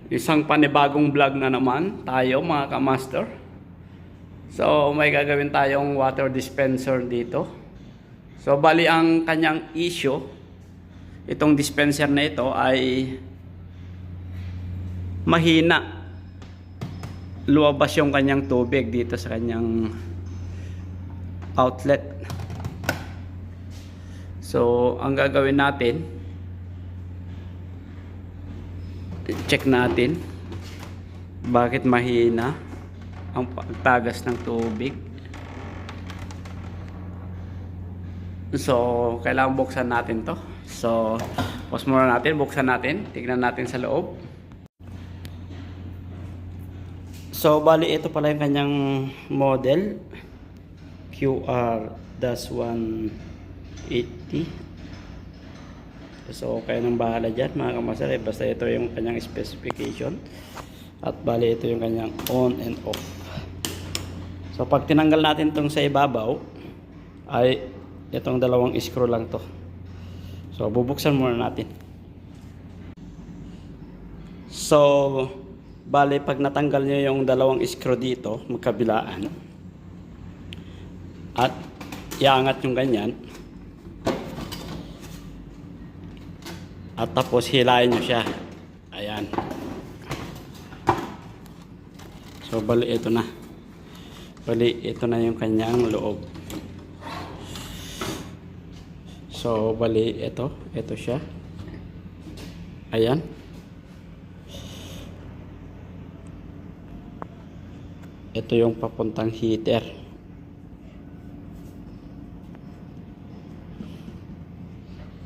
Isang panibagong vlog na naman tayo mga ka-master. So may gagawin tayong water dispenser dito. So bali ang kanyang issue, itong dispenser na ito ay mahina. Luwabas yung kanyang tubig dito sa kanyang outlet. So ang gagawin natin, check natin bakit mahina ang pagtagas ng tubig. So kailangan buksan natin to. So pause muna natin, buksan natin, tignan natin sa loob. So bali ito pala yung kanyang model, QR-180. So kayo nang bahala dyan mga kamasar, basta ito yung kanyang specification. At bali ito yung kanyang on and off. So pag tinanggal natin itong sa ibabaw, ay itong dalawang screw lang to. So bubuksan muna natin. So bali pag natanggal nyo yung dalawang screw dito magkabilaan at iangat yung ganyan, at tapos hilahin nyo siya. Ayan. So bali ito na. Bali ito na yung kanyang loob. So bali ito siya. Ayan. Ito yung papuntang heater.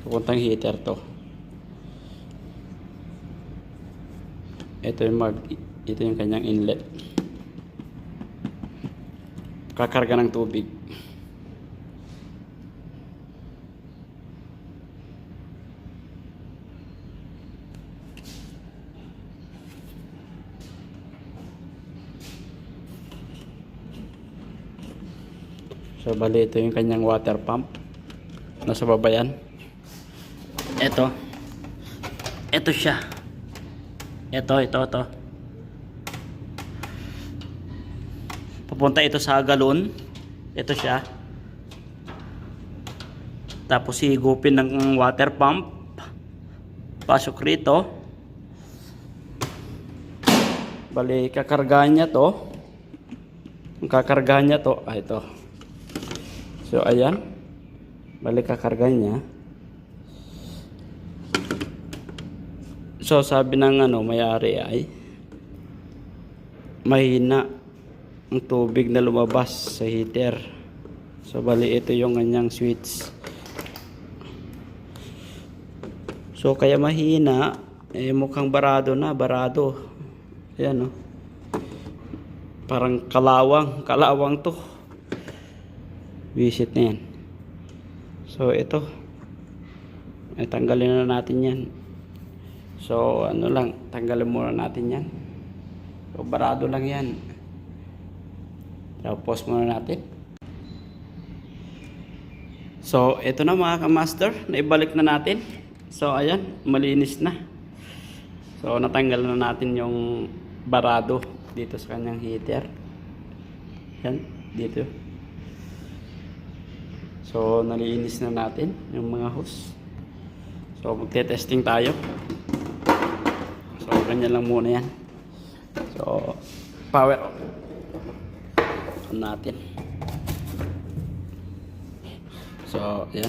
Papuntang heater to. Ito yung kanyang inlet. Kakarga ng tubig. So bali ito yung kanyang water pump. Nasa baba yan. Ito siya. Ito. Papunta ito sa galon. Ito siya. Tapos higupin ng water pump. Pasok rito. Bali, kakargahan niya to. Ang kakargahan niya to, ito. So, ayan. Bali, kakargahan niya. So sabi ng may-ari ay mahina ang tubig na lumabas sa heater. So bali ito yung kanyang switch. So kaya mahina, mukhang barado. Ayan parang kalawang to. Visit na yan. So ito, tanggalin na natin yan. So tanggalin muna natin yan. So barado lang yan. Tapos muna natin. So ito na mga ka-master, naibalik na natin. So ayan, malinis na. So natanggal na natin yung barado dito sa kanyang heater. Yan, dito. So nalinis na natin yung mga hose. So magte-testing tayo. So ganyan lang muna yan. So power on natin. So yan.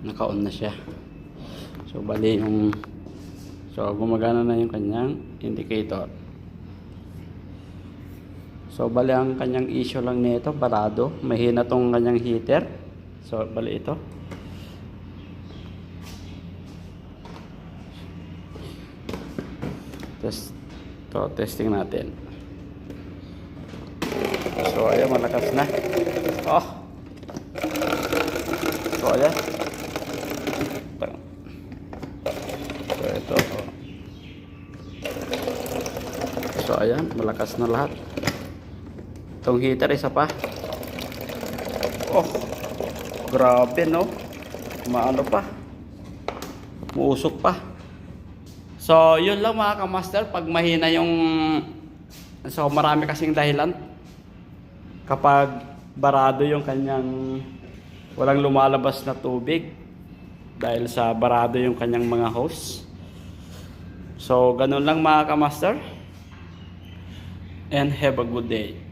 Naka-on na siya. So bali gumagana na yung kanyang indicator. So bali ang kanyang issue lang nito, barado, mahina tong kanyang heater. So bali ito. Testing natin. So ayan, malakas na. So ayan. So ito. So ayan, malakas na lahat. Itong heater, isa pa. Oh, grabe no. maano pa, muusok pa. So yun lang mga kamaster, pag mahina yung, so marami kasing dahilan kapag barado yung kanyang, walang lumalabas na tubig dahil sa barado yung kanyang mga hose. So ganun lang mga kamaster, and have a good day.